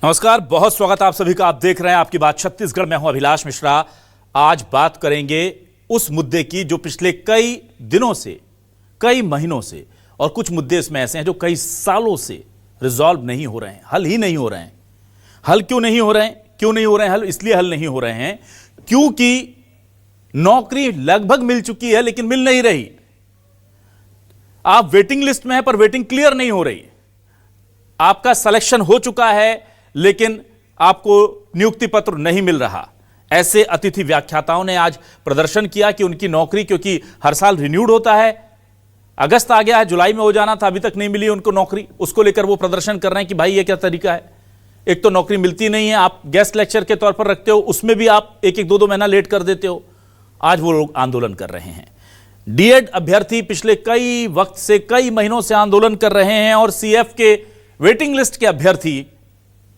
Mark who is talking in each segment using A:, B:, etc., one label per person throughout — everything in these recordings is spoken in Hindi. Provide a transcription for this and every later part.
A: नमस्कार, बहुत स्वागत आप सभी का। आप देख रहे हैं आपकी बात छत्तीसगढ़। मैं हूं अभिलाष मिश्रा। आज बात करेंगे उस मुद्दे की जो पिछले कई दिनों से, कई महीनों से, और कुछ मुद्दे इसमें ऐसे हैं जो कई सालों से रिजॉल्व नहीं हो रहे हैं, हल ही नहीं हो रहे हैं। हल क्यों नहीं हो रहे हैं? क्यों नहीं हो रहे हैं हल? इसलिए हल नहीं हो रहे हैं क्योंकि नौकरी लगभग मिल चुकी है लेकिन मिल नहीं रही। आप वेटिंग लिस्ट में हैं पर वेटिंग क्लियर नहीं हो रही। आपका सिलेक्शन हो चुका है लेकिन आपको नियुक्ति पत्र नहीं मिल रहा। ऐसे अतिथि व्याख्याताओं ने आज प्रदर्शन किया कि उनकी नौकरी, क्योंकि हर साल रिन्यूड होता है, अगस्त आ गया है, जुलाई में हो जाना था, अभी तक नहीं मिली उनको नौकरी। उसको लेकर वो प्रदर्शन कर रहे हैं कि भाई ये क्या तरीका है। एक तो नौकरी मिलती नहीं है, आप गेस्ट लेक्चर के तौर पर रखते हो, उसमें भी आप एक एक दो महीना लेट कर देते हो। आज वो लोग आंदोलन कर रहे हैं। डीएड अभ्यर्थी पिछले कई वक्त से, कई महीनों से आंदोलन कर रहे हैं और सीएफ के वेटिंग लिस्ट के अभ्यर्थी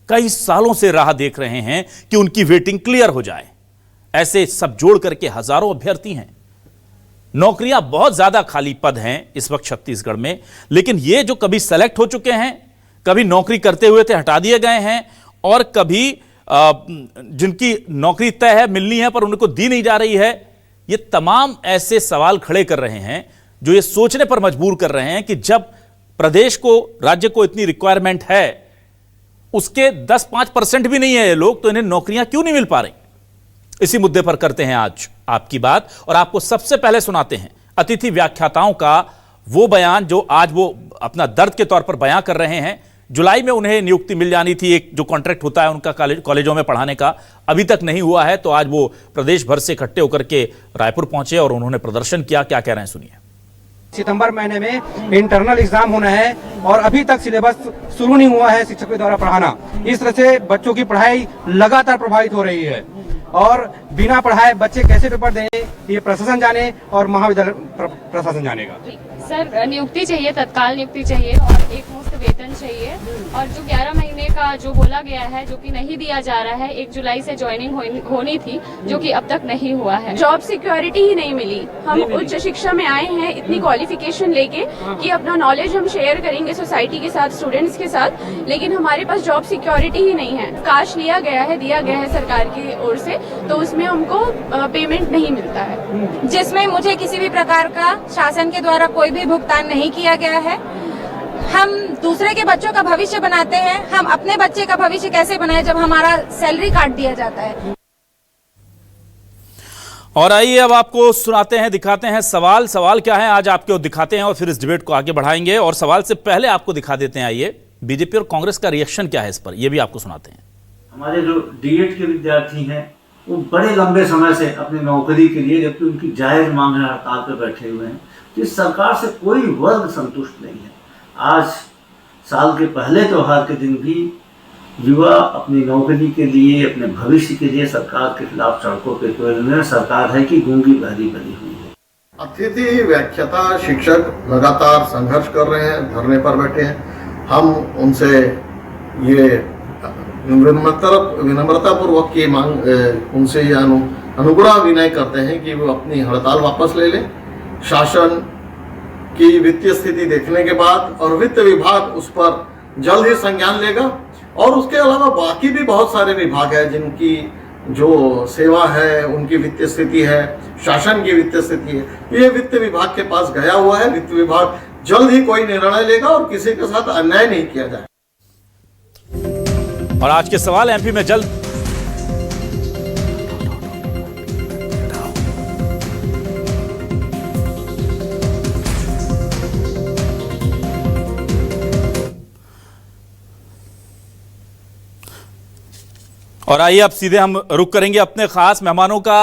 A: कई सालों से राह देख रहे हैं कि उनकी वेटिंग क्लियर हो जाए। ऐसे सब जोड़ करके हजारों अभ्यर्थी हैं। नौकरियां बहुत ज्यादा खाली पद हैं इस वक्त छत्तीसगढ़ में, लेकिन ये जो कभी सेलेक्ट हो चुके हैं, कभी नौकरी करते हुए थे हटा दिए गए हैं, और कभी जिनकी नौकरी तय है, मिलनी है पर उनको दी नहीं जा रही है, ये तमाम ऐसे सवाल खड़े कर रहे हैं जो ये सोचने पर मजबूर कर रहे हैं कि जब प्रदेश को, राज्य को इतनी रिक्वायरमेंट है, उसके 10-5% भी नहीं है ये लोग, तो इन्हें नौकरियां क्यों नहीं मिल पा रही। इसी मुद्दे पर करते हैं आज आपकी बात, और आपको सबसे पहले सुनाते हैं अतिथि व्याख्याताओं का वो बयान जो आज वो अपना दर्द के तौर पर बयां कर रहे हैं। जुलाई में उन्हें नियुक्ति मिल जानी थी, एक जो कॉन्ट्रैक्ट होता है उनका कॉलेजों में पढ़ाने का, अभी तक नहीं हुआ है। तो आज वो प्रदेश भर से इकट्ठे होकर के रायपुर पहुंचे और उन्होंने प्रदर्शन किया। क्या कह रहे हैं सुनिए।
B: सितंबर महीने में इंटरनल एग्जाम होना है और अभी तक सिलेबस शुरू नहीं हुआ है शिक्षकों द्वारा पढ़ाना। इस तरह से बच्चों की पढ़ाई लगातार प्रभावित हो रही है और बिना पढ़ाए बच्चे कैसे पेपर दें ये प्रशासन जाने और महाविद्यालय प्रशासन जानेगा।
C: सर, नियुक्ति चाहिए, तत्काल नियुक्ति चाहिए और एक मुफ्त वेतन चाहिए। और जो 11 महीने का जो बोला गया है, जो कि नहीं दिया जा रहा है, 1 जुलाई से ज्वाइनिंग होनी थी, जो कि अब तक नहीं हुआ है।
D: जॉब सिक्योरिटी ही नहीं मिली। हम उच्च शिक्षा में आए हैं इतनी क्वालिफिकेशन लेके कि अपना नॉलेज हम शेयर करेंगे सोसाइटी के साथ, स्टूडेंट्स के साथ, लेकिन हमारे पास जॉब सिक्योरिटी ही नहीं है। काश लिया गया है, दिया गया है सरकार की ओर से, तो उसमें हमको पेमेंट नहीं मिलता है,
E: जिसमें मुझे किसी भी प्रकार का शासन के द्वारा कोई भी भुगतान नहीं किया गया है। हम दूसरे के बच्चों का भविष्य बनाते हैं, हम अपने बच्चे का भविष्य कैसे बनाएं जब हमारा सैलरी काट दिया जाता है।
A: और आइए अब आपको सुनाते हैं, दिखाते हैं सवाल क्या है आज आपको दिखाते हैं और फिर इस डिबेट को आगे बढ़ाएंगे। और सवाल से पहले आपको दिखा देते हैं, आइए बीजेपी और कांग्रेस का रिएक्शन क्या है इस पर, यह भी आपको सुनाते हैं।
F: हमारे जो डीएड के विद्यार्थी हैं वो बड़े लंबे समय से अपनी नौकरी के लिए, जबकि उनकी जायज मांग है, हड़ताल पर बैठे हुए हैं। तो इस सरकार से कोई वर्ग संतुष्ट नहीं है। आज साल के पहले त्योहार के दिन भी युवा अपनी नौकरी के लिए, अपने भविष्य के लिए सरकार के खिलाफ सड़कों पर उतरे। सरकार है कि गूंगी बहरी बनी हुई है।
G: अतिथि व्याख्याता शिक्षक लगातार संघर्ष कर रहे हैं, धरने पर बैठे हैं। हम उनसे ये विनम्रतापूर्वक की मांग, उनसे ये अनुग्रह विनय करते हैं कि वो अपनी हड़ताल वापस ले लें। शासन की वित्तीय स्थिति देखने के बाद और वित्त विभाग उस पर जल्द ही संज्ञान लेगा। और उसके अलावा बाकी भी बहुत सारे विभाग हैं जिनकी जो सेवा है, उनकी वित्तीय स्थिति है, शासन की वित्तीय स्थिति है, ये वित्त विभाग के पास गया हुआ है। वित्त विभाग जल्द ही कोई निर्णय लेगा और किसी के साथ अन्याय नहीं किया जाए।
A: और आज के सवाल एमपी में जल्द और आइए अब सीधे हम रुक करेंगे अपने खास मेहमानों का।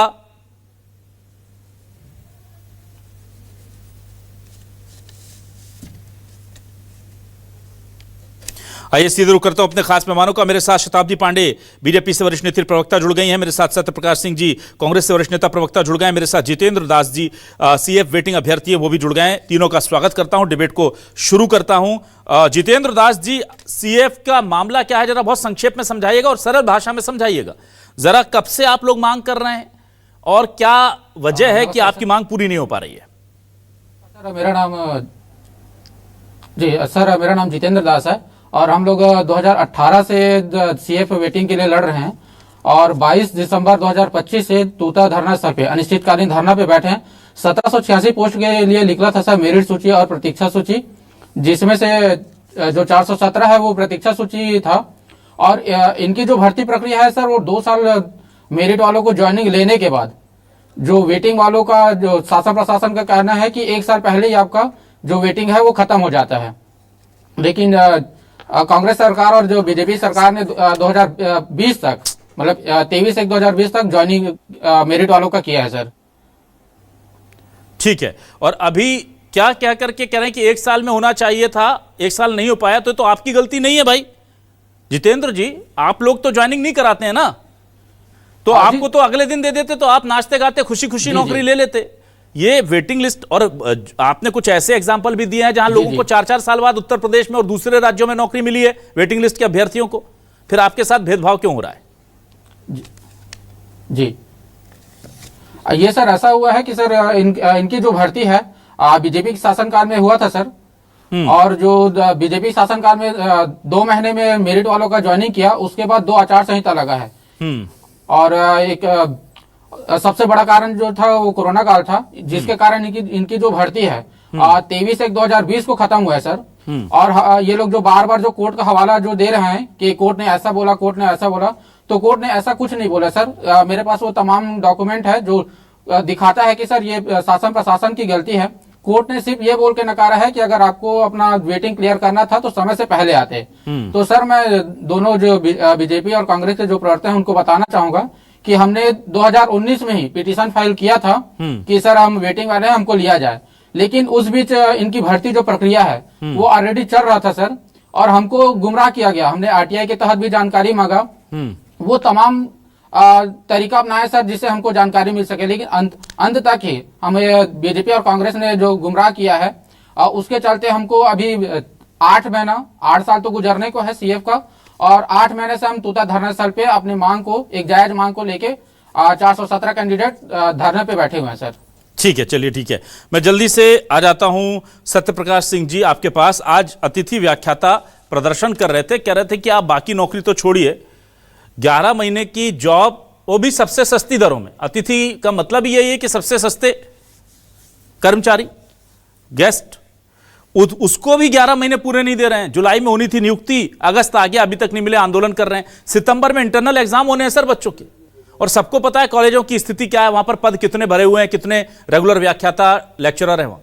A: आइए सीधे रुक करता हूं अपने खास मेहमानों का। मेरे साथ शताब्दी पांडे बीजेपी से वरिष्ठ नेत्री प्रवक्ता जुड़ गई हैं। मेरे साथ सत्यप्रकाश सिंह जी कांग्रेस से वरिष्ठ नेता प्रवक्ता जुड़ गए हैं। मेरे साथ जितेंद्र दास जी सीएफ वेटिंग अभ्यर्थी है, वो भी जुड़ गए हैं। तीनों का स्वागत करता हूं, डिबेट को शुरू करता हूं। जितेंद्र दास जी, सीएफ का मामला क्या है, जरा बहुत संक्षेप में समझाइएगा और सरल भाषा में समझाइएगा। जरा कब से आप लोग मांग कर रहे हैं और क्या वजह है कि आपकी मांग पूरी नहीं हो पा रही है?
H: सर मेरा नाम जितेंद्र दास है और हम लोग 2018 से CF वेटिंग के लिए लड़ रहे हैं और 22 दिसंबर 2025 से तूता धरना स्थल पे अनिश्चितकालीन धरना पे बैठे हैं। 1786 पोस्ट के लिए निकला था सर मेरिट सूची और प्रतीक्षा सूची, जिसमें से जो 417 है वो प्रतीक्षा सूची था। और इनकी जो भर्ती प्रक्रिया है सर वो 2 साल मेरिट वालों को ज्वाइनिंग लेने के बाद, जो वेटिंग वालों का जो शासन प्रशासन का कहना है कि 1 साल पहले ही आपका जो वेटिंग है वो खत्म हो जाता है। लेकिन कांग्रेस सरकार और जो बीजेपी सरकार ने 2020 तक मतलब 23/1/2020 तक ज्वाइनिंग मेरिट वालों का किया है सर।
A: ठीक है, और अभी क्या क्या करके कह रहे हैं कि 1 साल में होना चाहिए था, 1 साल नहीं हो पाया, तो आपकी गलती नहीं है भाई जितेंद्र जी। आप लोग तो ज्वाइनिंग नहीं कराते हैं ना, तो आपको तो अगले दिन दे देते, तो आप नाचते गाते खुशी खुशी नौकरी ले लेते। ये वेटिंग लिस्ट, और आपने कुछ ऐसे एग्जाम्पल भी दिए हैं जहां लोगों को 4-4 साल बाद उत्तर प्रदेश में और दूसरे राज्यों में नौकरी मिली है वेटिंग लिस्ट के अभ्यर्थियों को। फिर आपके साथ भेदभाव क्यों हो रहा है?
H: जी ये सर ऐसा हुआ है कि सर इनकी जो भर्ती है बीजेपी के शासनकाल में हुआ था सर, और जो बीजेपी शासनकाल में 2 महीने में मेरिट वालों का ज्वाइनिंग किया, उसके बाद 2 आचार संहिता लगा है। और एक सबसे बड़ा कारण जो था वो कोरोना काल था, जिसके कारण इनकी जो भर्ती है 23/1/2020 को खत्म हुआ है सर। और ये लोग जो बार बार जो कोर्ट का हवाला जो दे रहे हैं कि कोर्ट ने ऐसा बोला, कोर्ट ने ऐसा बोला, तो कोर्ट ने ऐसा कुछ नहीं बोला सर। मेरे पास वो तमाम डॉक्यूमेंट है जो दिखाता है कि सर ये शासन प्रशासन की गलती है। कोर्ट ने सिर्फ ये बोल के नकारा है कि अगर आपको अपना वेटिंग क्लियर करना था तो समय से पहले आते। तो सर मैं दोनों जो बीजेपी और कांग्रेस के जो प्रवर्तक हैं उनको बताना चाहूंगा कि हमने 2019 में ही पिटीशन फाइल किया था कि सर हम वेटिंग वाले हैं, हमको लिया जाए। लेकिन उस बीच इनकी भर्ती जो प्रक्रिया है वो ऑलरेडी चल रहा था सर, और हमको गुमराह किया गया। हमने RTI के तहत भी जानकारी मांगा, वो तमाम तरीका अपनाया सर जिससे हमको जानकारी मिल सके। लेकिन अंत तक ही हमें बीजेपी और कांग्रेस ने जो गुमराह किया है उसके चलते हमको अभी 8 साल तो गुजरने को है CF का, और 8 महीने से हम तूता धरना स्थल पे अपनी मांग को, एक जायज मांग को लेके 417 कैंडिडेट धरने पे बैठे हुए हैं सर।
A: ठीक है, चलिए ठीक है, मैं जल्दी से आ जाता हूं सत्य प्रकाश सिंह जी आपके पास। आज अतिथि व्याख्याता प्रदर्शन कर रहे थे, कह रहे थे कि आप बाकी नौकरी तो छोड़िए, 11 महीने की जॉब, वो भी सबसे सस्ती दरों में। अतिथि का मतलब यही है कि सबसे सस्ते कर्मचारी, गेस्ट, उसको भी 11 महीने पूरे नहीं दे रहे हैं। जुलाई में होनी थी नियुक्ति, अगस्त आ गया, अभी तक नहीं मिले, आंदोलन कर रहे हैं। सितंबर में इंटरनल एग्जाम होने हैं सर बच्चों के, और सबको पता है कॉलेजों की स्थिति क्या है, वहां पर पद कितने भरे हुए हैं, कितने रेगुलर व्याख्याता लेक्चरर हैं वहां।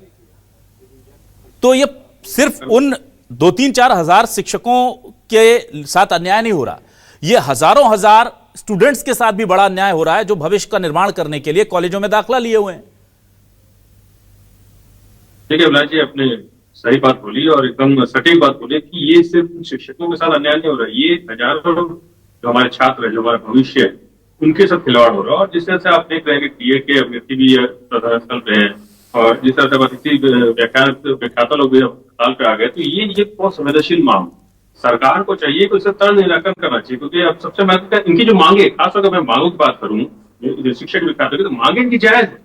A: तो ये सिर्फ उन 2-3-4 हजार शिक्षकों के साथ अन्याय नहीं हो रहा, ये हजारों हजार स्टूडेंट्स के साथ भी बड़ा अन्याय हो रहा है जो भविष्य का निर्माण करने के लिए कॉलेजों में दाखिला लिए हुए हैं।
I: देखिए अभिलाष जी, आपने सही बात बोली और एकदम सटीक बात बोली कि ये सिर्फ शिक्षकों के साथ अन्याय नहीं हो रहा है, ये हजारों जो हमारे छात्र है, जो हमारा भविष्य है, उनके साथ खिलवाड़ हो रहा है। और जिस तरह से आप देख रहे हैं कि DED के अभ्यर्थी भी प्रधान स्थल पे हैं, और जिस तरह से अतिथि व्याख्याता लोग भी हड़ताल पे आ गए, तो ये बहुत संवेदनशील मांग सरकार को चाहिए कि उसे तुरंत निराकरण करना चाहिए। क्योंकि अब सबसे महत्वपूर्ण इनकी जो मांगे, खासतौर पर मैं मांगों की बात करूँ शिक्षक व्याख्याता की, तो मांगे इनकी जायज है,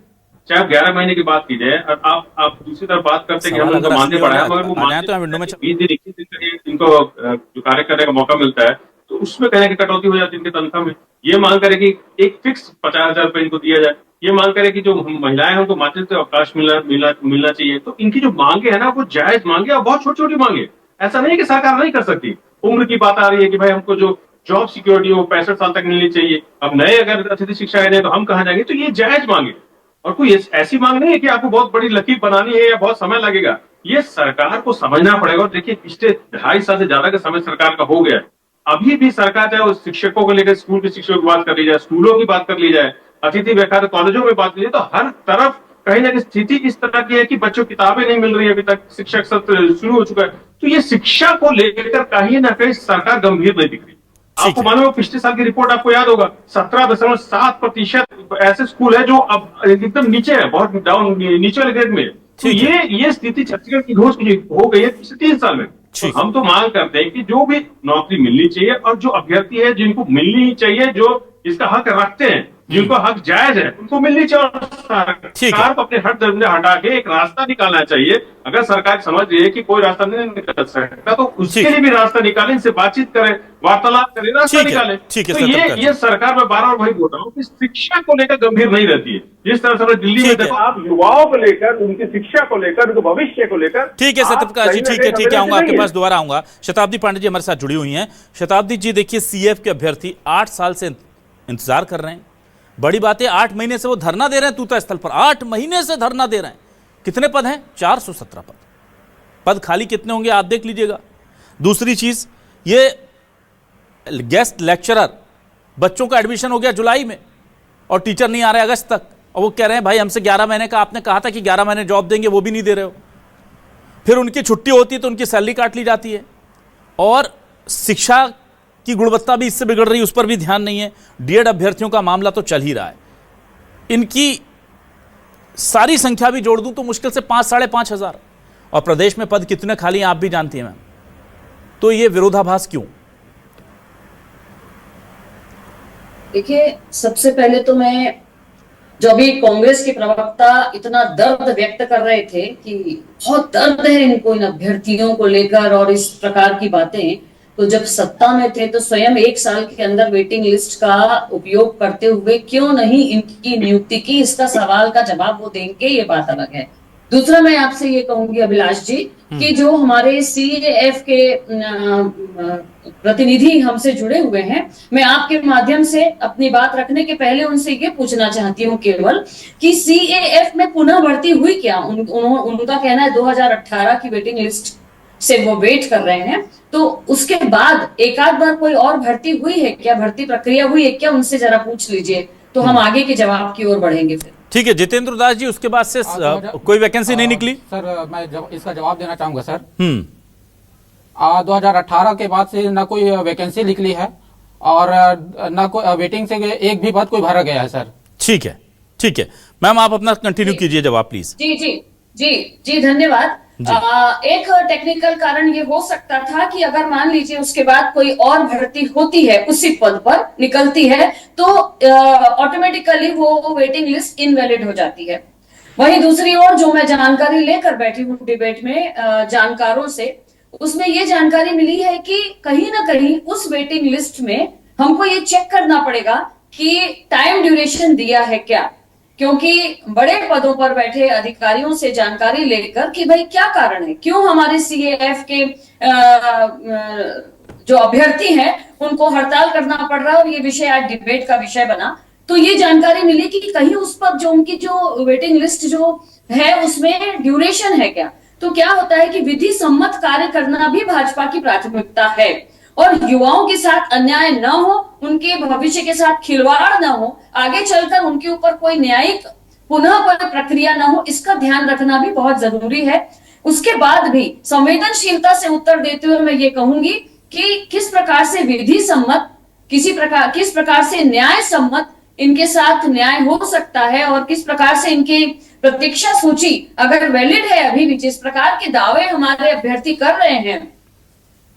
I: चाहे 11 महीने की बात की जाए। और आप दूसरी तरफ बात करते हैं कि हम उनको मानने पड़ा है, मगर वो 20 दिन 21 दिन का इनको जो कार्य करने का मौका मिलता है, तो उसमें कहने की कटौती हो जाती है इनके तनख्वाह में। ये मांग करे कि एक फिक्स 50,000 रुपए इनको दिया जाए, ये मांग करे कि जो महिलाएं हैं उनको मातृत्व अवकाश मिलना चाहिए। तो इनकी जो मांगे है ना, वो जायज मांगे और बहुत छोटी छोटी मांगे। ऐसा नहीं है कि सरकार नहीं कर सकती। उम्र की बात आ रही है कि भाई हमको जो जॉब सिक्योरिटी वो 65 साल तक मिलनी चाहिए। अब नए अगर अतिथि शिक्षा दें तो हम कहाँ जाएंगे? तो ये जायज मांगे, और कोई ऐसी मांग नहीं है कि आपको बहुत बड़ी लकीर बनानी है या बहुत समय लगेगा। ये सरकार को समझना पड़ेगा। और देखिए, पिछले 2.5 साल से ज्यादा का समय सरकार का हो गया है। अभी भी सरकार चाहे उस शिक्षकों को लेकर स्कूल के शिक्षकों की बात कर ली जाए, स्कूलों की बात कर ली जाए, अतिथि व्याख्याता कॉलेजों में बात की जाए, तो हर तरफ कहीं ना कहीं स्थिति इस तरह की है कि बच्चों की किताबें नहीं मिल रही है, अभी तक शिक्षक सत्र शुरू हो चुका है। तो ये शिक्षा को लेकर कहीं ना कहीं सरकार गंभीर नहीं दिख रही। आपको मालूम, पिछले साल की रिपोर्ट आपको याद होगा, 17.7% ऐसे स्कूल है जो अब एकदम नीचे है, बहुत डाउन नीचे वाले ग्रेड में। तो ये स्थिति छत्तीसगढ़ की घोष हो गई है पिछले 3 साल में। तो हम तो मांग करते हैं कि जो भी नौकरी मिलनी चाहिए और जो अभ्यर्थी है जिनको मिलनी चाहिए, जो इसका हक रखते हैं, जिनको हक जायज है उनको मिलनी चाहिए।
A: ठीक है।
I: सरकार को अपने हर दर्जे हटा के एक रास्ता निकालना चाहिए। अगर सरकार समझ रही है कि कोई रास्ता नहीं निकल सकता तो उसके लिए भी रास्ता निकालें, इनसे बातचीत करें, वार्तालाप करें, रास्ता निकालें।
A: ठीक है
I: तो
A: सर,
I: ये सरकार में बार बार वही बोल रहा हूँ कि शिक्षा को लेकर गंभीर नहीं रहती है। जिस तरह से दिल्ली में देखो, आप युवाओं को लेकर, उनकी शिक्षा को लेकर, उनके भविष्य को लेकर।
A: ठीक है सत्यप्रकाश जी, ठीक है, आऊंगा आपके पास, दोबारा आऊंगा। शताब्दी पांडे जी हमारे साथ जुड़ी हुई हैं। शताब्दी जी, देखिए सीएफ के अभ्यर्थी 8 साल से इंतजार कर रहे हैं। बड़ी बात है, 8 महीने से वो धरना दे रहे हैं तूता स्थल पर, 8 महीने से धरना दे रहे हैं। कितने पद हैं? 417 पद खाली कितने होंगे आप देख लीजिएगा। दूसरी चीज, ये गेस्ट लेक्चरर, बच्चों का एडमिशन हो गया जुलाई में और टीचर नहीं आ रहे अगस्त तक, और वो कह रहे हैं भाई हमसे 11 महीने का आपने कहा था कि 11 महीने जॉब देंगे, वो भी नहीं दे रहे हो। फिर उनकी छुट्टी होती है तो उनकी सैलरी काट ली जाती है, और शिक्षा की गुणवत्ता भी इससे बिगड़ रही है, उस पर भी ध्यान नहीं है। डीएड अभ्यर्थियों का मामला तो चल ही रहा है। इनकी सारी संख्या भी जोड़ दूं तो मुश्किल से 5 साढ़े 5 हजार, और प्रदेश में पद कितने खाली हैं आप भी जानती हैं मैम। तो ये विरोधाभास क्यों?
J: देखिए, सबसे पहले तो मैं, जो अभी कांग्रेस के प्रवक्ता इतना दर्द व्यक्त कर रहे थे कि बहुत दर्द है इनको इन अभ्यर्थियों को लेकर और इस प्रकार की बातें, तो जब सत्ता में थे तो स्वयं 1 साल के अंदर वेटिंग लिस्ट का उपयोग करते हुए क्यों नहीं इनकी नियुक्ति की, इसका सवाल का जवाब वो देंगे, ये बात अलग है। दूसरा मैं आपसे ये कहूंगी अभिलाष जी कि जो हमारे सीएएफ के प्रतिनिधि हमसे जुड़े हुए हैं, मैं आपके माध्यम से अपनी बात रखने के पहले उनसे ये पूछना चाहती हूँ केवल कि सीएएफ में पुनः भर्ती हुई क्या? उनका कहना है 2018 की वेटिंग लिस्ट से वो वेट कर रहे हैं, तो उसके बाद एक आध बार कोई और भर्ती हुई है क्या, भर्ती प्रक्रिया हुई है क्या, उनसे जरा पूछ लीजिए, तो हम आगे के जवाब की ओर बढ़ेंगे फिर।
A: ठीक है जितेंद्र दास जी, उसके बाद से कोई वैकेंसी नहीं निकली?
H: सर मैं इसका जवाब देना चाहूंगा सर। 2018 के बाद से ना कोई वैकेंसी निकली है और ना कोई वेटिंग से एक भी पद कोई भरा गया है सर।
A: ठीक है, ठीक है मैम, आप अपना कंटिन्यू कीजिए जवाब प्लीज।
J: जी जी जी जी, धन्यवाद। एक टेक्निकल कारण ये हो सकता था कि अगर मान लीजिए उसके बाद कोई और भर्ती होती है उसी पद पर निकलती है तो ऑटोमेटिकली वो वेटिंग लिस्ट इनवैलिड हो जाती है। वहीं दूसरी ओर जो मैं जानकारी लेकर बैठी हूँ डिबेट में जानकारों से, उसमें ये जानकारी मिली है कि कहीं ना कहीं उस वेटिंग लिस्ट में हमको ये चेक करना पड़ेगा कि टाइम ड्यूरेशन दिया है क्या, क्योंकि बड़े पदों पर बैठे अधिकारियों से जानकारी लेकर कि भाई क्या कारण है, क्यों हमारे सीएएफ के जो अभ्यर्थी हैं उनको हड़ताल करना पड़ रहा है, और ये विषय आज डिबेट का विषय बना। तो ये जानकारी मिली कि कहीं उस पर जो उनकी जो वेटिंग लिस्ट जो है उसमें ड्यूरेशन है क्या। तो क्या होता है कि विधि सम्मत कार्य करना भी भाजपा की प्राथमिकता है, और युवाओं के साथ अन्याय न हो, उनके भविष्य के साथ खिलवाड़ न हो, आगे चलकर उनके ऊपर कोई न्यायिक पुनः प्रक्रिया न हो, इसका ध्यान रखना भी बहुत जरूरी है। उसके बाद भी संवेदनशीलता से उत्तर देते हुए मैं ये कहूंगी कि किस प्रकार से विधि सम्मत, किस प्रकार से न्याय सम्मत इनके साथ न्याय हो सकता है, और किस प्रकार से इनके प्रतीक्षा सूची अगर वैलिड है अभी भी, जिस प्रकार के दावे हमारे अभ्यर्थी कर रहे हैं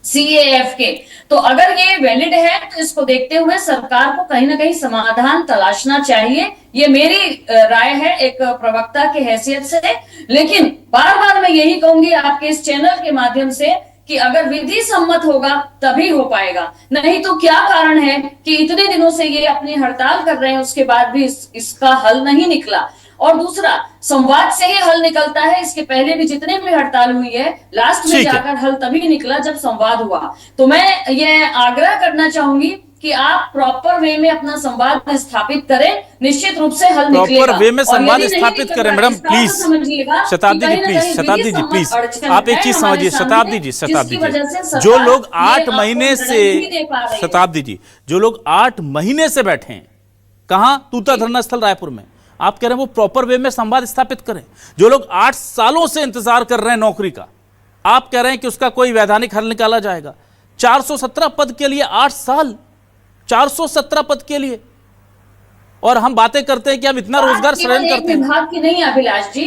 J: सीएएफ के, तो अगर ये वैलिड है तो इसको देखते हुए सरकार को कहीं ना कहीं समाधान तलाशना चाहिए। ये मेरी राय है एक प्रवक्ता के हैसियत से। लेकिन बार बार मैं यही कहूंगी आपके इस चैनल के माध्यम से कि अगर विधि सम्मत होगा तभी हो पाएगा, नहीं तो क्या कारण है कि इतने दिनों से ये अपनी हड़ताल कर रहे हैं, उसके बाद भी इसका हल नहीं निकला। और दूसरा, संवाद से ही हल निकलता है, इसके पहले भी जितने भी हड़ताल हुई है लास्ट में जाकर हल तभी निकला जब संवाद हुआ। तो मैं ये आग्रह करना चाहूंगी कि आप प्रॉपर वे में अपना संवाद स्थापित करें, निश्चित रूप से हल निकलेगा।
A: प्रॉपर वे में संवाद स्थापित करें मैडम प्लीज। शताब्दी जी प्लीज, शताब्दी जी प्लीज, आप एक चीज समझिए। शताब्दी जी, जो लोग 8 महीने से, शताब्दी जी, जो लोग 8 महीने से बैठे हैं कहां, तूता धरना स्थल रायपुर में, आप कह रहे हैं वो प्रॉपर वे में संवाद स्थापित करें। जो लोग 8 सालों से इंतजार कर रहे हैं नौकरी का, आप कह रहे हैं कि उसका कोई वैधानिक हल निकाला जाएगा। 417 पद के लिए 8 साल, 417 पद के लिए, और हम बातें करते हैं कि हम इतना रोजगार सृजन करते हैं।
J: विभाग की नहीं अभिलाष जी,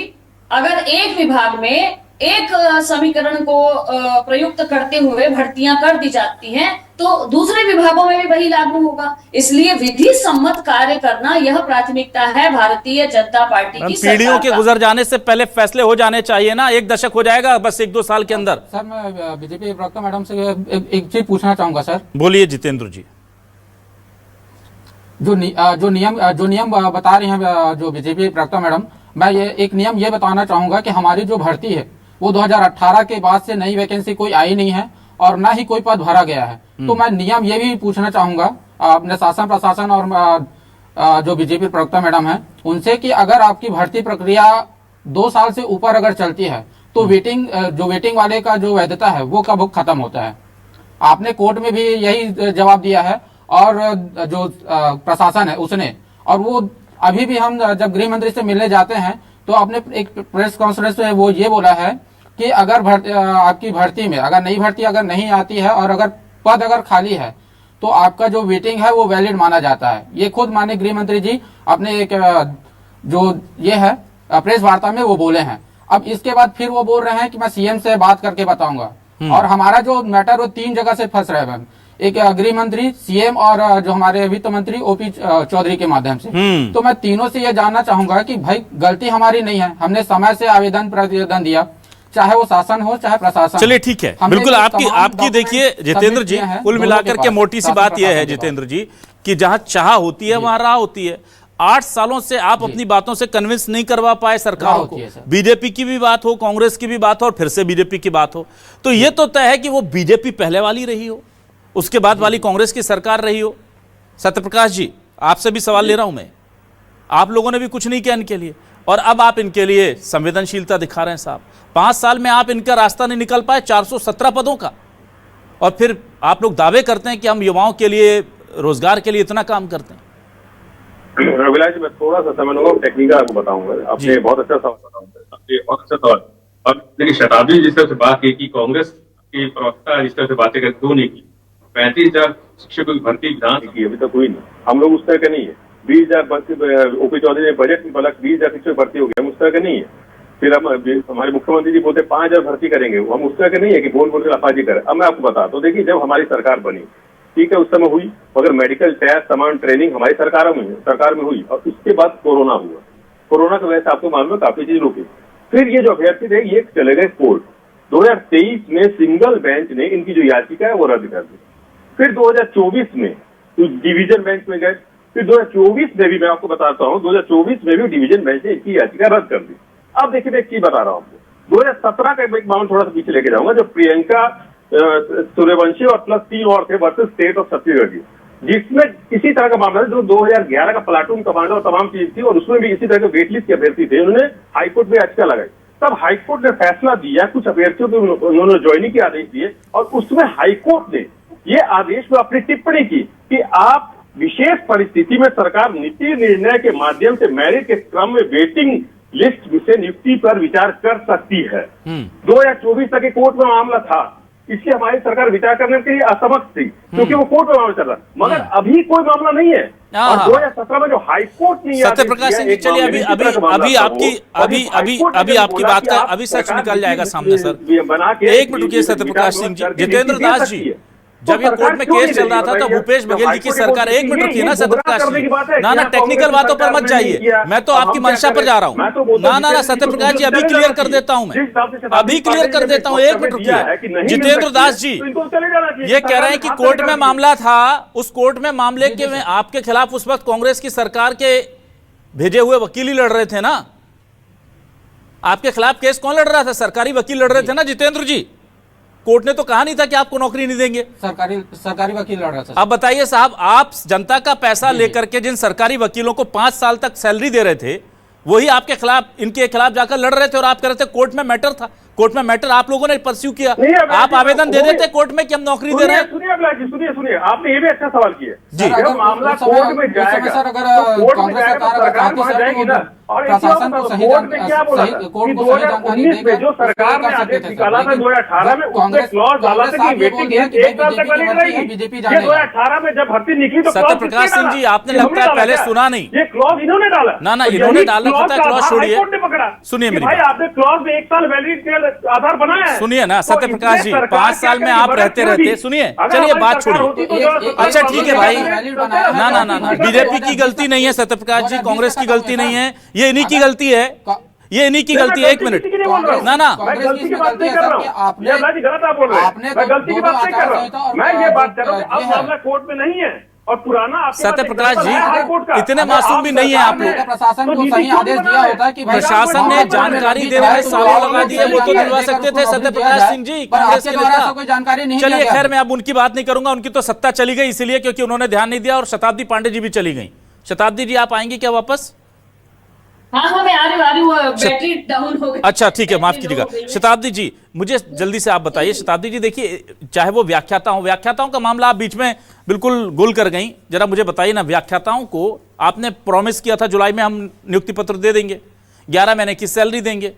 J: अगर एक विभाग में एक समीकरण को प्रयुक्त करते हुए भर्तियां कर दी जाती हैं, तो दूसरे विभागों में भी वही लागू होगा। इसलिए विधि सम्मत कार्य करना यह प्राथमिकता है भारतीय जनता पार्टी की।
A: पीढ़ियों के गुजर जाने से पहले फैसले हो जाने चाहिए ना, 1 दशक हो जाएगा बस 1-2 साल के अंदर।
H: सर मैं बीजेपी प्रवक्ता मैडम से एक चीज पूछना चाहूंगा सर।
A: बोलिए जितेंद्र जी।
H: जो नियम बता रही हैं जो बीजेपी प्रवक्ता मैडम, मैं एक नियम ये बताना चाहूंगा कि हमारी जो भर्ती है वो 2018 के बाद से नई वैकेंसी कोई आई नहीं है और ना ही कोई पद भरा गया है। तो मैं नियम ये भी पूछना चाहूंगा अपने शासन प्रशासन और जो बीजेपी प्रवक्ता मैडम है उनसे कि अगर आपकी भर्ती प्रक्रिया 2 साल से ऊपर अगर चलती है तो वेटिंग वाले का जो वैधता है वो कब खत्म होता है। आपने कोर्ट में भी यही जवाब दिया है और जो प्रशासन है उसने, और वो अभी भी हम जब गृह मंत्री से मिलने जाते हैं तो आपने एक प्रेस कॉन्फ्रेंस में वो ये बोला है कि अगर आपकी भर्ती में अगर नई भर्ती अगर नहीं आती है और अगर पद अगर खाली है तो आपका जो वेटिंग है वो वैलिड माना जाता है। ये खुद माननीय गृह मंत्री जी अपने एक जो ये है प्रेस वार्ता में वो बोले हैं। अब इसके बाद फिर वो बोल रहे हैं कि मैं सीएम से बात करके बताऊंगा, और हमारा जो मैटर वो 3 जगह से फंस रहा है मैम, एक गृह मंत्री, सीएम और जो हमारे वित्त मंत्री ओपी चौधरी के माध्यम से। तो मैं तीनों से ये जानना चाहूंगा कि भाई गलती हमारी नहीं है, हमने समय से आवेदन प्रतिवेदन दिया, चाहे वो शासन हो चाहे प्रशासन।
A: चलिए ठीक है, बिल्कुल आपकी देखिए जितेंद्र जी, कुल मिलाकर के मोटी सी बात यह है जितेंद्र जी कि जहां चाह होती है वहां राह होती है। 8 सालों से आप अपनी बातों से कन्विंस नहीं करवा पाए सरकार को। बीजेपी की भी बात हो, कांग्रेस की भी बात हो और फिर से बीजेपी की बात हो, तो यह तो तय है कि वो बीजेपी पहले वाली रही हो, उसके बाद वाली कांग्रेस की सरकार रही हो। सत्यप्रकाश जी, आपसे भी सवाल ले रहा हूं मैं, आप लोगों ने भी कुछ नहीं किया इनके लिए और अब आप इनके लिए संवेदनशीलता दिखा रहे हैं साहब। 5 साल में आप इनका रास्ता नहीं निकल पाए 417 पदों का, और फिर आप लोग दावे करते हैं कि हम युवाओं के लिए, रोजगार के लिए इतना काम करते हैं।
I: अभिलाष जी, मैं थोड़ा सा समझूंगा, टेक्निकल आपको बताऊंगा। आपने बहुत अच्छा सवाल बताऊंगा, बहुत अच्छा सवाल। और देखिए, शताब्दी जिस तरह से बात की कि कांग्रेस की प्रवक्ता जिस तरह से बातें कर क्यों नहीं की, 35,000 शिक्षकों की भर्ती विधान की अभी तक हुई नहीं, हम लोग उस तरह के नहीं है। 20,000 भर्ती, ओपी चौधरी ने बजट में बोला 20,000 शिक्षक भर्ती हो गए, हम उस तरह के नहीं है। फिर हम हमारे मुख्यमंत्री जी बोलते 5,000 भर्ती करेंगे, हम उस तरह के नहीं है कि बोल के लापाजी करें। अब मैं आपको बता तो देखिए, जब हमारी सरकार बनी, ठीक है, उस समय हुई, मगर मेडिकल टेस्ट, सामान, ट्रेनिंग हमारी सरकार में हुई, और उसके बाद कोरोना हुआ। कोरोना की वजह से आपको मालूम है काफी चीज रुकी। फिर ये जो अभ्यर्थी थे ये चले गए कोर्ट। 2023 में सिंगल बेंच ने इनकी जो याचिका है वो रद्द कर दी। फिर 2024 में डिवीजन बेंच में गए, फिर 2024 में भी मैं आपको बताता हूँ, 2024 में भी डिवीजन बेंच ने इनकी याचिका रद्द कर दी। अब देखिए मैं की बता रहा हूँ आपको, 2017 का एक मामला थोड़ा सा पीछे लेके जाऊंगा, जो प्रियंका सूर्यवंशी और प्लस 3 और थे वर्सेस स्टेट ऑफ छत्तीसगढ़ की, जिसमें इसी तरह का मामला जो 2011 का प्लाटून कमांडर और तमाम चीज थी, और उसमें भी इसी तरह के वेटलिस्ट के अभ्यर्थी थे। उन्होंने हाईकोर्ट में याचिका लगाई, तब हाईकोर्ट ने फैसला दिया, कुछ अभ्यर्थियों को उन्होंने ज्वाइनिंग के आदेश दिए, और उसमें हाईकोर्ट ने ये आदेश में अपनी टिप्पणी की कि आप विशेष परिस्थिति में सरकार नीति निर्णय के माध्यम से मेरिट के क्रम में वेटिंग लिस्ट से नियुक्ति पर विचार कर सकती है। 2024 तक कोर्ट में मामला था, इसलिए हमारी सरकार विचार करने के लिए असमर्थ थी, क्योंकि वो कोर्ट में मामला चल रहा, मगर अभी कोई मामला नहीं है। और 2017 में जो हाईकोर्ट ने
A: सत्यप्रकाश सिंह जी, चलिए अभी आपकी बात का अभी सच निकल जाएगा सामने सर।
I: बना के
A: 1 मिनट रुकिए सत्यप्रकाश सिंह जी। जितेंद्र दास जी, जब ये कोर्ट में केस चल रहा था तो भूपेश बघेल जी की सरकार, 1 मिनट रुकिए ना सत्यप्रकाश जी, ना टेक्निकल बातों पर मत जाइए, मैं तो आपकी मंशा पर जा रहा हूँ। ना सत्यप्रकाश जी, अभी क्लियर कर देता हूँ मैं, अभी क्लियर कर देता हूँ, 1 मिनट रुकिए। जितेंद्र दास जी ये कह रहे हैं कि कोर्ट में मामला था, उस कोर्ट में मामले के में आपके खिलाफ उस वक्त कांग्रेस की सरकार के भेजे हुए वकील ही लड़ रहे थे ना, आपके खिलाफ केस कौन लड़ रहा था? सरकारी वकील लड़ रहे थे ना जितेंद्र जी। कोर्ट ने तो कहा नहीं था कि आपको नौकरी नहीं देंगे,
H: सरकारी वकील लड़ रहा था।
A: अब बताइए साहब, आप जनता का पैसा लेकर के जिन सरकारी वकीलों को 5 साल तक सैलरी दे रहे थे, वही आपके खिलाफ, इनके खिलाफ जाकर लड़ रहे थे, और आप कह रहे थे कोर्ट में मैटर था। कोर्ट में मैटर आप लोगों ने परस्यू किया, आप आवेदन दे देते कोर्ट में कि हम नौकरी दे रहे हैं।
I: सुनिए, आपने ये भी अच्छा सवाल किया
A: जी।
I: मामला कोर्ट में जाएगा,
H: सर अगर कांग्रेस सरकार जाएगी ना,
K: और
H: प्रशासन को सही
K: कोर्ट में क्या बोला था कि 2019 में जो सरकार ने आदेश निकाला था 2018 में उसमें क्लॉज डाला था कि वेटिंग लिस्ट 1 साल तक वैलिड रहेगी। ये 2018 में जब भर्ती निकली तो
A: सत्य प्रकाश सिंह जी, आपने लगता है पहले सुना नहीं।
K: ये क्लॉज इन्होंने डाला
A: ना इन्होंने डाला, पता है क्लॉज छोड़िए, सुनिए मेरी
K: भाई आपने क्लॉज में 1 साल वैलिड के आधार बनाया है।
A: सुनिए ना सत्य प्रकाश जी, 5 साल में आप रहते सुनिए, चलिए बात छोड़िए। अच्छा ठीक है भाई, ना बीजेपी की गलती नहीं है सत्य प्रकाश जी, कांग्रेस की गलती नहीं है, ये इन्हीं की गलती है, ये इन्हीं की गलती है। 1 मिनट, ना
K: गलती की बात नहीं कर रहा हूँ, आपने गलत आप बोल रहे हैं, मैं गलती की बात नहीं कर रहा हूँ, मैं ये बात कर रहा हूँ अब मामला कोर्ट में नहीं है और पुराना
A: सत्य प्रकाश जी इतने मासूम भी नहीं है आप लोग।
H: प्रशासन को सही आदेश दिया होता कि
A: प्रशासन ने जानकारी देने में सालों लगा दिए, वो तो दिलवा सकते थे सत्य प्रकाश सिंह जी, कांग्रेस के नेता।
H: कोई जानकारी नहीं।
A: चलिए खैर, मैं अब उनकी बात नहीं करूंगा, उनकी तो सत्ता चली गई इसलिए क्योंकि उन्होंने ध्यान नहीं दिया, और शताब्दी पांडे जी भी चली गई। शताब्दी जी आप आएंगी क्या वापस?
J: हाँ मैं आ रही हूँ, बैटरी डाउन हो गई।
A: अच्छा ठीक है, माफ कीजिएगा। शताब्दी जी मुझे जल्दी से आप बताइए। शताब्दी जी देखिए, चाहे वो व्याख्याताओं का मामला आप बीच में बिल्कुल गुल कर गई, जरा मुझे बताइए ना, व्याख्याताओं को आपने प्रॉमिस किया था जुलाई में हम नियुक्ति पत्र दे देंगे, 11 महीने की सैलरी देंगे,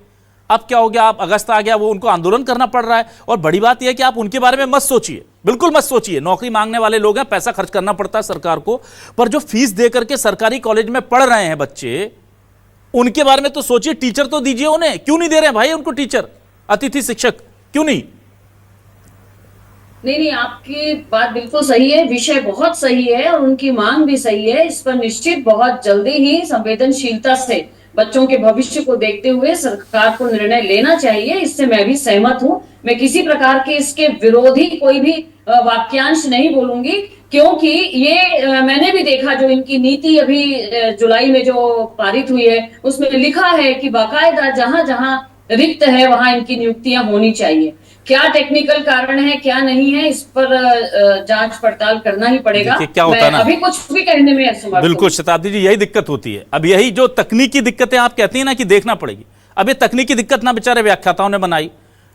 A: अब क्या हो गया? आप अगस्त आ गया, वो उनको आंदोलन करना पड़ रहा है। और बड़ी बात यह है कि आप उनके बारे में मत सोचिए, बिल्कुल मत सोचिए। नौकरी मांगने वाले लोग हैं, पैसा खर्च करना पड़ता है सरकार को, पर जो फीस दे करके सरकारी कॉलेज में पढ़ रहे हैं बच्चे, उनके बारे में तो सोचिए। टीचर तो दीजिए उन्हें, क्यों नहीं दे रहे हैं भाई उनको टीचर, अतिथि शिक्षक, क्यों नहीं?
J: नहीं, आपकी बात बिल्कुल सही है, विषय बहुत सही है और उनकी मांग भी सही है। इस पर निश्चित बहुत जल्दी ही संवेदनशीलता से बच्चों के भविष्य को देखते हुए सरकार को निर्णय लेना चाहिए, इससे मैं भी सहमत हूं। मैं किसी प्रकार के इसके विरोधी कोई भी वाक्यांश नहीं बोलूंगी, क्योंकि ये मैंने भी देखा जो इनकी नीति अभी जुलाई में जो पारित हुई है उसमें लिखा है कि बाकायदा जहां जहां रिक्त है वहां इनकी नियुक्तियां होनी चाहिए। क्या टेक्निकल कारण है क्या नहीं है, इस पर जांच पड़ताल करना ही पड़ेगा।
A: क्या होता है ना,
J: अभी कुछ भी कहने में असमर्थ।
A: बिल्कुल शताब्दी जी, यही दिक्कत होती है। अब यही जो तकनीकी दिक्कतें आप कहती हैं ना कि देखना पड़ेगी, अब ये तकनीकी दिक्कत ना बेचारे व्याख्याताओं ने बनाई,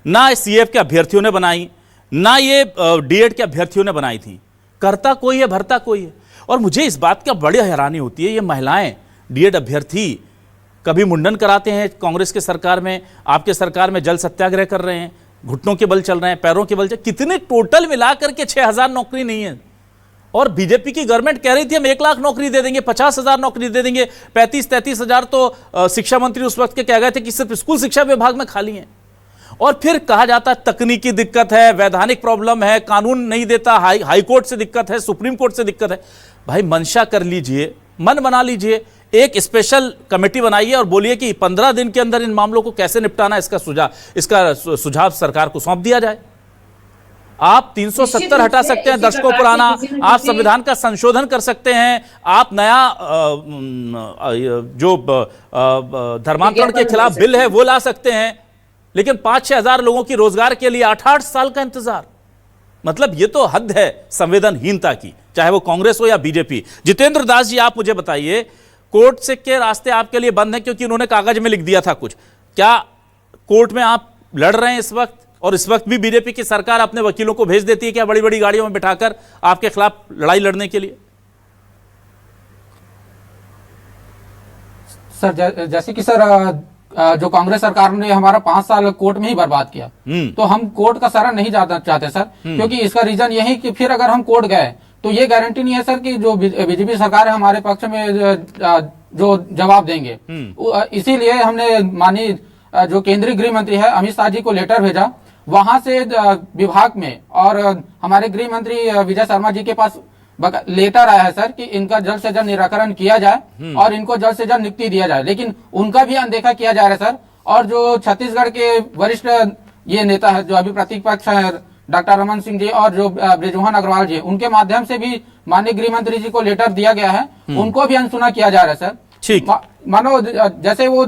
A: ना सीएफ के अभ्यर्थियों ने बनाई, ना ये डीएड के अभ्यर्थियों ने बनाई थी। करता कोई है, भरता कोई है। और मुझे इस बात का बड़ी हैरानी होती है, ये महिलाएं डीएड अभ्यर्थी कभी मुंडन कराते हैं कांग्रेस के सरकार में, आपके सरकार में जल सत्याग्रह कर रहे हैं, घुटनों के बल चल रहे हैं, पैरों के बल चल, कितने टोटल मिलाकर के 6000 नौकरी नहीं है। और बीजेपी की गवर्नमेंट कह रही थी हम 1 लाख नौकरी दे देंगे, 50,000 नौकरी दे देंगे, 35-33 हजार तो शिक्षा मंत्री उस वक्त के कह गए थे कि सिर्फ स्कूल शिक्षा विभाग में खाली हैं। और फिर कहा जाता है तकनीकी दिक्कत है, वैधानिक प्रॉब्लम है, कानून नहीं देता, हाई कोर्ट से दिक्कत है, सुप्रीम कोर्ट से दिक्कत है। भाई मंशा कर लीजिए, मन बना लीजिए, एक स्पेशल कमेटी बनाइए और बोलिए कि 15 दिन के अंदर इन मामलों को कैसे निपटाना, इसका सुझाव सरकार को सौंप दिया जाए। आप 370 हटा सकते हैं, दशकों पुराना, आप संविधान का संशोधन कर सकते हैं, आप नया जो धर्मांतरण के खिलाफ बिल है वो ला सकते हैं, लेकिन 5-6 हजार लोगों की रोजगार के लिए 8-8 साल का इंतजार, मतलब ये तो हद है संवेदनहीनता की, चाहे वो कांग्रेस हो या बीजेपी। जितेंद्र दास जी आप मुझे बताइए, कोर्ट से के रास्ते आपके लिए बंद हैं क्योंकि उन्होंने कागज में लिख दिया था कुछ, क्या कोर्ट में आप लड़ रहे हैं इस वक्त? और इस वक्त भी बीजेपी की सरकार अपने वकीलों को भेज देती है क्या बड़ी बड़ी गाड़ियों में बिठाकर आपके खिलाफ लड़ाई लड़ने के लिए?
H: सर जैसे कि सर जो कांग्रेस सरकार ने हमारा 5 साल कोर्ट में ही बर्बाद किया, तो हम कोर्ट का सहारा नहीं जाना चाहते सर, क्योंकि इसका रीजन यही कि फिर अगर हम कोर्ट गए तो ये गारंटी नहीं है सर कि जो बीजेपी सरकार है हमारे पक्ष में जो जवाब देंगे। इसीलिए हमने माननीय जो केंद्रीय गृह मंत्री है अमित शाह जी को लेटर भेजा, वहां से विभाग में और हमारे गृह मंत्री विजय शर्मा जी के पास लेटर आया है सर कि इनका जल्द से जल्द निराकरण किया जाए और इनको जल्द से जल्द नियुक्ति दिया जाए, लेकिन उनका भी अनदेखा किया जा रहा है सर। और जो छत्तीसगढ़ के वरिष्ठ ये नेता है जो अभी प्रतिपक्ष है डॉक्टर रमन सिंह जी और जो ब्रिजमोहन अग्रवाल जी, उनके माध्यम से भी माननीय गृह मंत्री जी को लेटर दिया गया है, उनको भी अनसुना किया जा रहा है सर।
A: ठीक,
H: मानो जैसे वो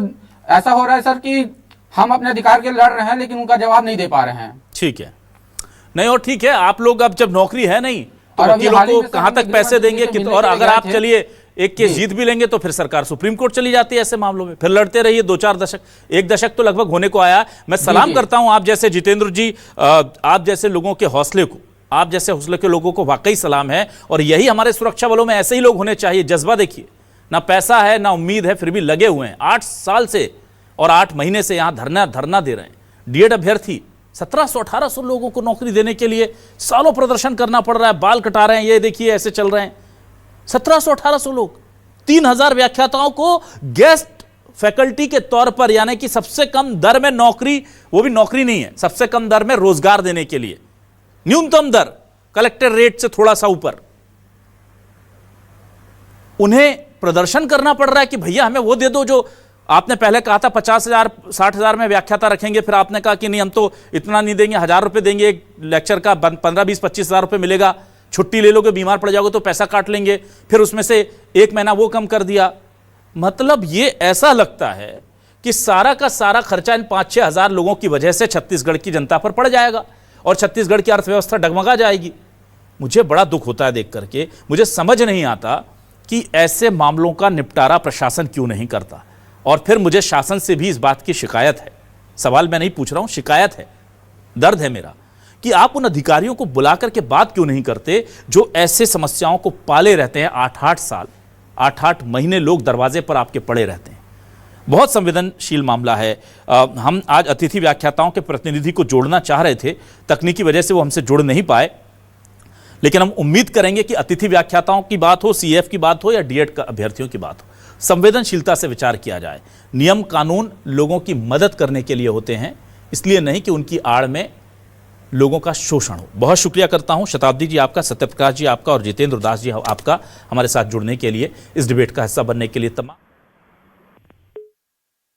H: ऐसा हो रहा है सर कि हम अपने अधिकार के लड़ रहे हैं लेकिन उनका जवाब नहीं दे पा रहे हैं।
A: ठीक है, नहीं और ठीक है, आप लोग अब जब नौकरी है नहीं तो वकीलों को कहां तक पैसे देंगे? और अगर आप चलिए एक केस जीत भी लेंगे तो फिर सरकार सुप्रीम कोर्ट चली जाती है ऐसे मामलों में, फिर लड़ते रहिए 2-4 दशक, 1 दशक तो लगभग होने को आया। मैं सलाम करता हूं आप जैसे जितेंद्र जी, आप जैसे लोगों के हौसले को, आप जैसे हौसले के लोगों को वाकई सलाम है। और यही हमारे सुरक्षा बलों में ऐसे ही लोग होने चाहिए। जज्बा देखिए, ना पैसा है ना उम्मीद है, फिर भी लगे हुए हैं 8 साल से और 8 महीने से यहां धरना दे रहे हैं। डीएड अभ्यर्थी 1700-1800 लोगों को नौकरी देने के लिए सालों प्रदर्शन करना पड़ रहा है, बाल कटा रहे हैं, ये देखिए ऐसे चल रहे हैं। 1700-1800 लोग, 3000 व्याख्याताओं को गेस्ट फैकल्टी के तौर पर, यानी कि सबसे कम दर में नौकरी, वो भी नौकरी नहीं है, सबसे कम दर में रोजगार देने के लिए, न्यूनतम दर कलेक्टर रेट से थोड़ा सा ऊपर, उन्हें प्रदर्शन करना पड़ रहा है कि भैया हमें वो दे दो जो आपने पहले कहा था 50,000 60,000 में व्याख्याता रखेंगे, फिर आपने कहा कि नहीं हम तो इतना नहीं देंगे, 1000 रुपए देंगे एक लेक्चर का, 15-20-25,000 रुपए मिलेगा, छुट्टी ले लोगे, बीमार पड़ जाओगे तो पैसा काट लेंगे, फिर उसमें से 1 महीना वो कम कर दिया। मतलब ये ऐसा लगता है कि सारा का सारा खर्चा इन 5-6 हजार लोगों की वजह से छत्तीसगढ़ की जनता पर पड़ जाएगा और छत्तीसगढ़ की अर्थव्यवस्था डगमगा जाएगी। मुझे बड़ा दुख होता है देख करके, मुझे समझ नहीं आता कि ऐसे मामलों का निपटारा प्रशासन क्यों नहीं करता। और फिर मुझे शासन से भी इस बात की शिकायत है, सवाल मैं नहीं पूछ रहा हूं, शिकायत है, दर्द है मेरा कि आप उन अधिकारियों को बुला करके बात क्यों नहीं करते जो ऐसे समस्याओं को पाले रहते हैं। 8-8 साल 8-8 महीने लोग दरवाजे पर आपके पड़े रहते हैं। बहुत संवेदनशील मामला है। हम आज अतिथि व्याख्याताओं के प्रतिनिधि को जोड़ना चाह रहे थे, तकनीकी वजह से वो हमसे जुड़ नहीं पाए, लेकिन हम उम्मीद करेंगे कि अतिथि व्याख्याताओं की बात हो, सीएफ की बात हो या डीएड का अभ्यर्थियों की बात हो, संवेदनशीलता से विचार किया जाए। नियम कानून लोगों की मदद करने के लिए होते हैं, इसलिए नहीं कि उनकी आड़ में लोगों का शोषण हो। बहुत शुक्रिया करता हूं शताब्दी जी आपका, सत्यप्रकाश जी आपका और जितेंद्र दास जी आपका हमारे साथ जुड़ने के लिए, इस डिबेट का हिस्सा बनने के लिए। तमाम